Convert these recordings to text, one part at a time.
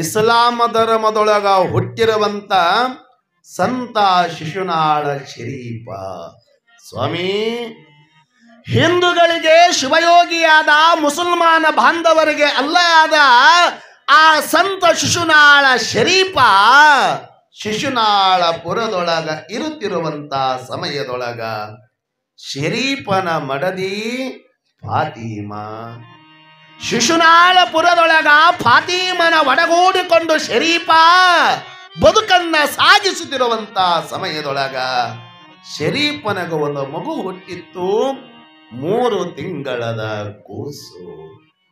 ಇಸ್ಲಾಮ ಧರ್ಮದೊಳಗ ಹುಟ್ಟಿರುವಂತ ಸಂತ ಶಿಶುನಾಳ ಶರೀಫ ಸ್ವಾಮಿ. ಹಿಂದೂಗಳಿಗೆ ಶಿವಯೋಗಿಯಾದ, ಮುಸಲ್ಮಾನ ಬಾಂಧವರಿಗೆ ಅಲ್ಲಾದ ಆ ಸಂತ ಶಿಶುನಾಳ ಶರೀಫ ಶಿಶುನಾಳ ಪುರದೊಳಗ ಇರುತ್ತಿರುವಂತ ಸಮಯದೊಳಗ ಶರೀಫನ ಮಡದಿ ಫಾತಿಮಾ, ಶಿಶುನಾಳ ಪುರದೊಳಗ ಫಾತಿಮನ ಒಡಗೂಡಿಕೊಂಡು ಶರೀಫ ಬದುಕನ್ನ ಸಾಗಿಸುತ್ತಿರುವಂತ ಸಮಯದೊಳಗ ಶರೀಫನಗ ಒಂದು ಮಗು ಹುಟ್ಟಿತ್ತು, 3 ತಿಂಗಳದ ಕೂಸು.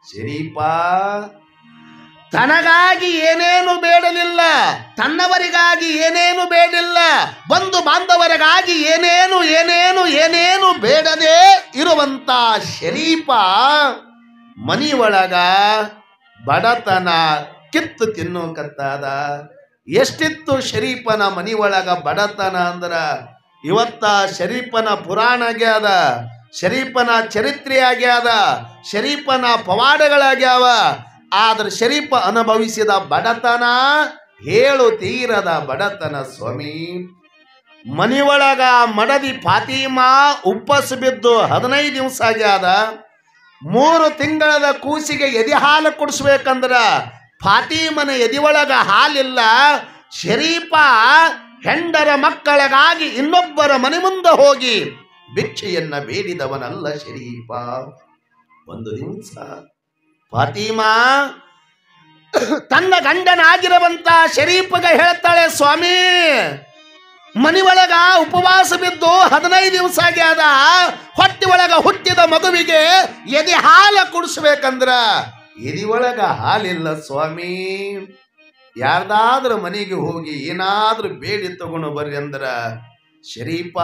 ಶರೀಫ ತನಗಾಗಿ ಏನೇನು ಬೇಡಲಿಲ್ಲ, ತನ್ನವರಿಗಾಗಿ ಏನೇನು ಬೇಡಿಲ್ಲ, ಬಂಧು ಬಾಂಧವರಿಗಾಗಿ ಏನೇನು ಬೇಡದೆ ಇರುವಂತ ಶರೀಫ ಮನಿಯೊಳಗ ಬಡತನ ಕಿತ್ತು ತಿನ್ನೋಕತ್ತಾದ. ಎಷ್ಟಿತ್ತು ಶರೀಫನ ಮನಿಯೊಳಗ ಬಡತನ ಅಂದ್ರ ಇವತ್ತ ಶರೀಫನ ಪುರಾಣ ಆಗ್ಯಾದ, ಶರೀಫನ ಚರಿತ್ರೆ ಆಗ್ಯಾದ, ಶರೀಫನ ಪವಾಡಗಳಾಗ್ಯಾವ. ಆದ್ರೆ ಶರೀಫ ಅನುಭವಿಸಿದ ಬಡತನ ಹೇಳು ತೀರದ ಬಡತನ ಸ್ವಾಮಿ. ಮನಿಯೊಳಗ ಮಡದಿ ಫಾತಿಮಾ ಉಪ್ಪಸ್ ಬಿದ್ದು 15 ದಿವಸ ಆಗ್ಯಾದ. 3 ತಿಂಗಳದ ಕೂಸಿಗೆ ಎದೆ ಹಾಲು ಕುಡಿಸ್ಬೇಕಂದ್ರ ಫಾತಿಮನ ಎದಿಯೊಳಗ ಹಾಲಿಲ್ಲ. ಶರೀಫ ಹೆಂಡರ ಮಕ್ಕಳಿಗಾಗಿ ಇನ್ನೊಬ್ಬರ ಮನೆ ಮುಂದೆ ಹೋಗಿ ಭಿಕ್ಷೆಯನ್ನ ಬೇಡಿದವನಲ್ಲ ಶರೀಫ. ಒಂದು ದಿವಸ ಫಾತಿಮಾ ತನ್ನ ಗಂಡನಾಗಿರುವಂತ ಶರೀಫಗೆ ಹೇಳ್ತಾಳೆ, ಸ್ವಾಮಿ ಮನಿಯೊಳಗ ಉಪವಾಸ ಬಿದ್ದು 15 ದಿವಸ ಆಗ್ಯಾದ, ಹೊಟ್ಟೆ ಒಳಗ ಹುಟ್ಟಿದ ಮಗುವಿಗೆ ಎದೆ ಹಾಲು ಕುಡಿಸ್ಬೇಕಂದ್ರ ಎದಿಯೊಳಗ ಹಾಲಿಲ್ಲ ಸ್ವಾಮಿ. ಯಾರ್ದಾದ್ರೂ ಮನೆಗೆ ಹೋಗಿ ಏನಾದ್ರೂ ಬೇಡಿ ತಗೊಂಡು ಬರ್ರಿ ಅಂದ್ರ ಶರೀಫ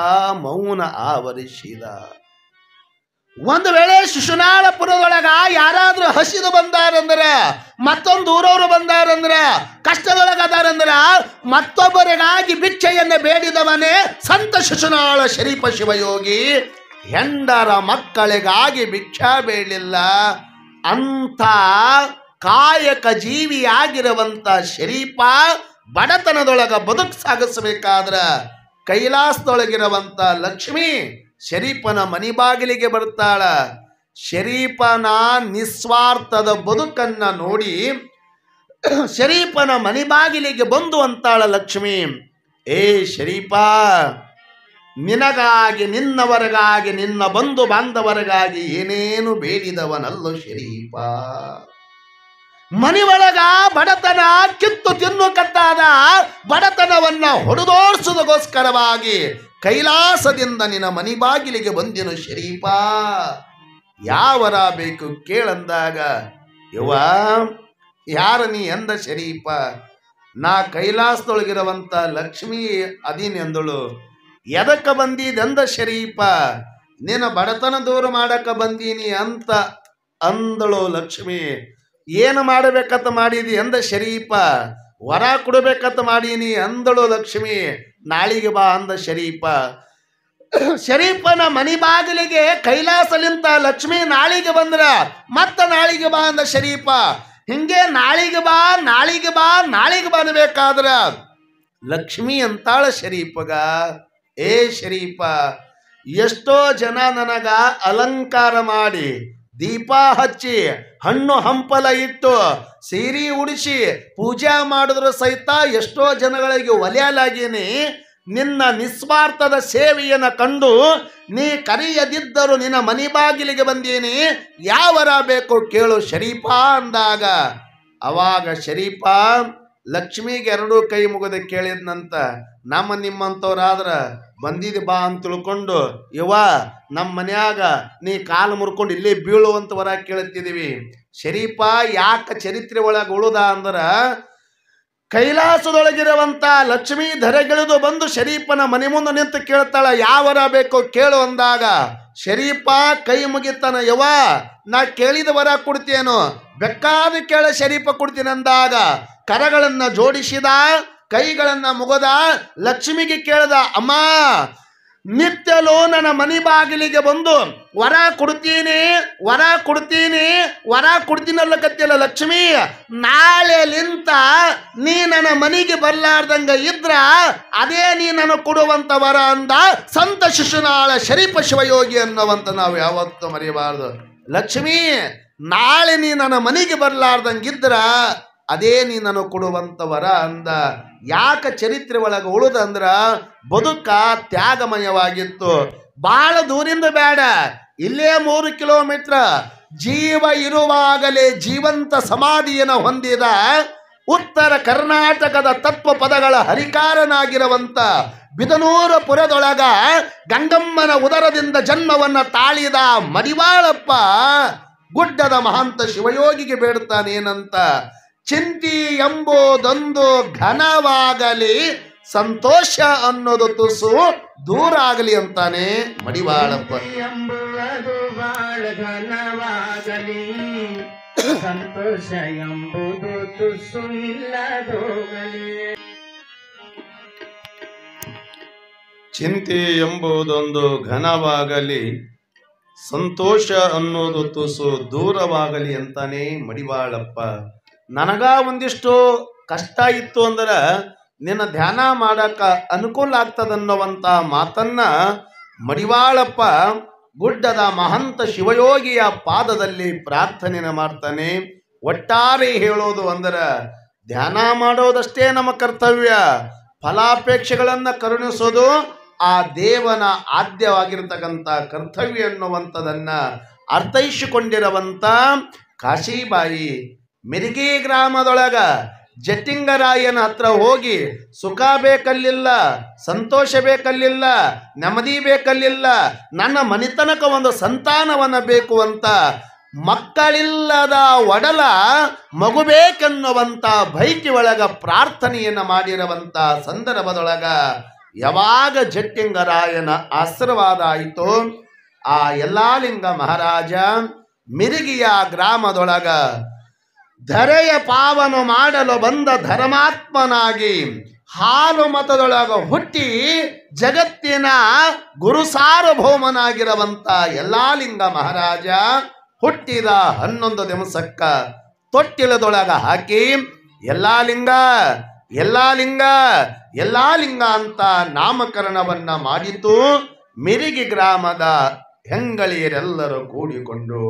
ಮೌನ ಆವರಿಸಿದ. ಒಂದು ವೇಳೆ ಶಿಶುನಾಳಪುರದೊಳಗ ಯಾರಾದ್ರೂ ಹಸಿದು ಬಂದಾರಂದ್ರ, ಮತ್ತೊಂದು ಊರವರು ಬಂದಾರಂದ್ರ, ಕಷ್ಟದೊಳಗದಾರಂದ್ರ ಮತ್ತೊಬ್ಬರಿಗಾಗಿ ಭಿಕ್ಷೆಯನ್ನು ಬೇಡಿದವನೇ ಸಂತ ಶಿಶುನಾಳ ಶರೀಫ ಶಿವಯೋಗಿ. ಹೆಂಡರ ಮಕ್ಕಳಿಗಾಗಿ ಭಿಕ್ಷಾ ಬೇಡಲಿಲ್ಲ. ಅಂಥ ಕಾಯಕ ಜೀವಿಯಾಗಿರುವಂತ ಶರೀಫ ಬಡತನದೊಳಗ ಬದುಕು ಸಾಗಿಸಬೇಕಾದ್ರ ಕೈಲಾಸದೊಳಗಿರುವಂತ ಲಕ್ಷ್ಮಿ ಶರೀಫನ ಮನಿ ಬಾಗಿಲಿಗೆ ಬರ್ತಾಳ. ಶರೀಫನ ನಿಸ್ವಾರ್ಥದ ಬದುಕನ್ನ ನೋಡಿ ಶರೀಫನ ಮನಿ ಬಾಗಿಲಿಗೆ ಬಂದು ಅಂತಾಳ ಲಕ್ಷ್ಮಿ, ಏ ಶರೀಫ, ನಿನಗಾಗಿ, ನಿನ್ನವರಿಗಾಗಿ, ನಿನ್ನ ಬಂಧು ಬಾಂಧವರಿಗಾಗಿ ಏನೇನು ಬೇಡಿದವನಲ್ಲೋ ಶರೀಫ. ಮನಿಯೊಳಗ ಬಡತನ ಕಿತ್ತು ತಿನ್ನುಕತ್ತಾದ. ಬಡತನವನ್ನ ಹೊಡೆದೋಡಿಸೋದಕ್ಕೋಸ್ಕರವಾಗಿ ಕೈಲಾಸದಿಂದ ನಿನ್ನ ಮನಿ ಬಾಗಿಲಿಗೆ ಬಂದಿನು ಶರೀಫ. ಯಾವರ ಬೇಕು ಕೇಳಂದಾಗ, ಯವ್ವ ಯಾರ ನೀ ಎಂದ ಶರೀಫ. ನಾ ಕೈಲಾಸದೊಳಗಿರುವಂತ ಲಕ್ಷ್ಮಿ ಅದೀನಿ ಎಂದಳು. ಎದಕ್ಕ ಬಂದಿದೆಂದ ಶರೀಫ. ನಿನ್ನ ಬಡತನ ದೂರ ಮಾಡಕ ಬಂದೀನಿ ಅಂತ ಅಂದಳು ಲಕ್ಷ್ಮಿ. ಏನು ಮಾಡಬೇಕಂತ ಮಾಡಿದಿ ಎಂದ ಶರೀಫ. ವರ ಕೊಡಬೇಕಂತ ಮಾಡೀನಿ ಅಂದಳು ಲಕ್ಷ್ಮಿ. ನಾಳಿಗೆ ಬಾ ಅಂದ ಶರೀಫ. ಶರೀಫನ ಮನಿ ಬಾಗಿಲಿಗೆ ಕೈಲಾಸಲಿಂತ ಲಕ್ಷ್ಮಿ ನಾಳಿಗೆ ಬಂದ್ರ ಮತ್ತ ನಾಳಿಗೆ ಬಾ ಅಂದ ಶರೀಫ. ಹಿಂಗೆ ನಾಳಿಗೆ ಬಾ ನಾಳಿಗೆ ಬಾ ನಾಳಿಗೆ ಬರಬೇಕಾದ್ರ ಲಕ್ಷ್ಮಿ ಅಂತಾಳ ಶರೀಫಗ, ಏ ಶರೀಫ, ಎಷ್ಟೋ ಜನ ನನಗ ಅಲಂಕಾರ ಮಾಡಿ ದೀಪ ಹಚ್ಚಿ ಹಣ್ಣು ಹಂಪಲ ಇಟ್ಟು ಸೀರೆ ಉಡಿಸಿ ಪೂಜೆ ಮಾಡಿದ್ರು ಸಹಿತ ಎಷ್ಟೋ ಜನಗಳಿಗೆ ಒಲೆಯಲಾಗೀನಿ. ನಿನ್ನ ನಿಸ್ವಾರ್ಥದ ಸೇವೆಯನ್ನು ಕಂಡು ನೀ ಕರೆಯದಿದ್ದರು ನಿನ್ನ ಮನಿ ಬಾಗಿಲಿಗೆ ಬಂದೀನಿ. ಯಾವರ ಬೇಕು ಕೇಳು ಶರೀಫ ಅಂದಾಗ ಅವಾಗ ಶರೀಫ ಲಕ್ಷ್ಮಿಗೆ 2 ಕೈ ಮುಗದ ಕೇಳಿದ್ನಂತ, ನಮ್ಮ ನಿಮ್ಮಂಥವ್ರಾದ್ರ ಬಂದಿದ್ದು ಬಾ ಅಂತ ತಿಳ್ಕೊಂಡು, ಯವ್ವ ನಮ್ಮ ಮನ್ಯಾಗ ನೀ ಕಾಲು ಮುರ್ಕೊಂಡು ಇಲ್ಲೇ ಬೀಳುವಂತ ವರ ಕೇಳುತ್ತಿದ್ದೀವಿ. ಶರೀಫ ಯಾಕ ಚರಿತ್ರೆ ಒಳಗೆ ಉಳುದ ಅಂದ್ರ, ಕೈಲಾಸದೊಳಗಿರುವಂತ ಲಕ್ಷ್ಮೀ ಧರೆಗಿಳಿದು ಬಂದು ಶರೀಫನ ಮನೆ ಮುಂದೆ ನಿಂತು ಕೇಳ್ತಾಳ, ಯಾವರ ಬೇಕು ಕೇಳು ಅಂದಾಗ ಶರೀಫ ಕೈ ಮುಗಿತಾನ, ಯವ್ವ ನಾ ಕೇಳಿದ ವರ ಕೊಡ್ತೇನು, ಬೇಕಾದ ಕೇಳ ಶರೀಫ ಕೊಡ್ತೀನಿ ಅಂದಾಗ ಕರಗಳನ್ನ ಜೋಡಿಸಿದ, ಕೈಗಳನ್ನ ಮುಗದ, ಲಕ್ಷ್ಮಿಗೆ ಕೇಳ್ದ, ಅಮ್ಮ ನಿತ್ಯಲೂ ನನ್ನ ಮನಿ ಬಾಗಿಲಿಗೆ ಬಂದು ವರ ಕೊಡ್ತೀನಿ ವರ ಕೊಡ್ತೀನಿ ವರ ಕೊಡ್ತೀನಲ್ಲಕತ್ತಿಲ್ಲ ಲಕ್ಷ್ಮೀ, ನಾಳೆಲಿಂತ ನೀ ನನ್ನ ಮನೆಗೆ ಬರ್ಲಾರ್ದಂಗ ಇದ್ರ ಅದೇ ನೀ ನನಗೆ ಕೊಡುವಂತ ವರ ಅಂದ ಸಂತ ಶಿಶುನಾಳ ಶರೀಫ ಶಿವಯೋಗಿ ಅನ್ನುವಂತ ನಾವು ಯಾವತ್ತೂ ಮರೆಯಬಾರದು. ಲಕ್ಷ್ಮೀ, ನಾಳೆ ನೀ ನನ್ನ ಮನೆಗೆ ಬರ್ಲಾರ್ದಂಗಿದ್ರ ಅದೇ ನೀ ನನಗೆ ಕೊಡುವಂತ ವರ ಅಂದ. ಯಾಕ ಚರಿತ್ರೆ ಒಳಗೆ ಉಳಿದಂದ್ರ ಬದುಕ ತ್ಯಾಗಮಯವಾಗಿತ್ತು. ಬಹಳ ದೂರಿಂದ ಬೇಡ, ಇಲ್ಲೇ 3 ಕಿಲೋಮೀಟರ್ ಜೀವ ಇರುವಾಗಲೇ ಜೀವಂತ ಸಮಾಧಿಯನ್ನು ಹೊಂದಿದ ಉತ್ತರ ಕರ್ನಾಟಕದ ತತ್ವ ಪದಗಳ ಹರಿಕಾರನಾಗಿರುವಂತ ಬಿದನೂರ ಪುರದೊಳಗ ಗಂಗಮ್ಮನ ಉದರದಿಂದ ಜನ್ಮವನ್ನ ತಾಳಿದ ಮಡಿವಾಳಪ್ಪ ಗುಡ್ಡದ ಮಹಾಂತ ಶಿವಯೋಗಿಗೆ ಬೇಡ್ತಾನೇನಂತ, ಚಿಂತಿ ಎಂಬುದೊಂದು ಘನವಾಗಲಿ, ಸಂತೋಷ ಅನ್ನೋದು ತುಸು ದೂರ ಆಗಲಿ ಅಂತಾನೆ ಮಡಿವಾಳಪ್ಪ. ಎಂಬುದು ಬಾಳ ಘನವಾಗಲಿ, ಸಂತೋಷ ಎಂಬುದು ತುಸು ಇಲ್ಲದೋಗಲಿ. ಚಿಂತೆ ಎಂಬುದೊಂದು ಘನವಾಗಲಿ, ಸಂತೋಷ ಅನ್ನೋದು ತುಸು ದೂರವಾಗಲಿ ಅಂತಾನೆ ಮಡಿವಾಳಪ್ಪ. ನನಗ ಒಂದಿಷ್ಟು ಕಷ್ಟ ಇತ್ತು ಅಂದ್ರೆ ನಿನ್ನ ಧ್ಯಾನ ಮಾಡಕ ಅನುಕೂಲ ಆಗ್ತದನ್ನುವಂತ ಮಾತನ್ನ ಮಡಿವಾಳಪ್ಪ ಗುಡ್ಡದ ಮಹಂತ ಶಿವಯೋಗಿಯ ಪಾದದಲ್ಲಿ ಪ್ರಾರ್ಥನೆಯನ್ನು ಮಾಡ್ತಾನೆ. ಒಟ್ಟಾರೆ ಹೇಳೋದು ಅಂದ್ರೆ ಧ್ಯಾನ ಮಾಡೋದಷ್ಟೇ ನಮ್ಮ ಕರ್ತವ್ಯ, ಫಲಾಪೇಕ್ಷೆಗಳನ್ನ ಕರುಣಿಸೋದು ಆ ದೇವನ ಆದ್ಯವಾಗಿರ್ತಕ್ಕಂಥ ಕರ್ತವ್ಯ ಅನ್ನುವಂಥದನ್ನ ಅರ್ಥೈಸಿಕೊಂಡಿರುವಂತ ಕಾಶಿಬಾಯಿ ಮಿರ್ಗಿ ಗ್ರಾಮದೊಳಗ ಜಟ್ಟಿಂಗರಾಯನ ಹತ್ರ ಹೋಗಿ ಸುಖ ಬೇಕಲ್ಲಿಲ್ಲ, ಸಂತೋಷ ಬೇಕಲ್ಲಿಲ್ಲ, ನೆಮ್ಮದಿ ಬೇಕಲ್ಲಿಲ್ಲ, ನನ್ನ ಮನಿತನಕ ಒಂದು ಸಂತಾನವನ್ನ ಬೇಕು ಅಂತ ಮಕ್ಕಳಿಲ್ಲದ ಒಡಲ ಮಗು ಬೇಕೆನ್ನುವಂತ ಬೈಕಿ ಒಳಗ ಪ್ರಾರ್ಥನೆಯನ್ನ ಮಾಡಿರುವಂತ ಸಂದರ್ಭದೊಳಗ ಯಾವಾಗ ಜಟ್ಟಿಂಗರಾಯನ ಆಶೀರ್ವಾದ ಆಯಿತು, ಆ ಯಲ್ಲಾಲಿಂಗ ಮಹಾರಾಜ ಮಿರಿಗಿಯ ಗ್ರಾಮದೊಳಗ ಧರೆಯ ಪಾವನ ಮಾಡಲು ಬಂದ ಧರ್ಮಾತ್ಮನಾಗಿ ಹಾಲು ಮತದೊಳಗ ಹುಟ್ಟಿ ಜಗತ್ತಿನ ಗುರು ಸಾರ್ವಭೌಮನಾಗಿರುವಂತ ಯಲ್ಲಾಲಿಂಗ ಮಹಾರಾಜ ಹುಟ್ಟಿದ 11 ದಿವಸಕ್ಕ ತೊಟ್ಟಿಲದೊಳಗ ಹಾಕಿ ಯಲ್ಲಾಲಿಂಗ ಯಲ್ಲಾಲಿಂಗ ಯಲ್ಲಾಲಿಂಗ ಅಂತ ನಾಮಕರಣವನ್ನ ಮಾಡಿತು. ಮಿರಿಗಿ ಗ್ರಾಮದ ಹೆಂಗಳಿಯರೆಲ್ಲರೂ ಕೂಡಿಕೊಂಡು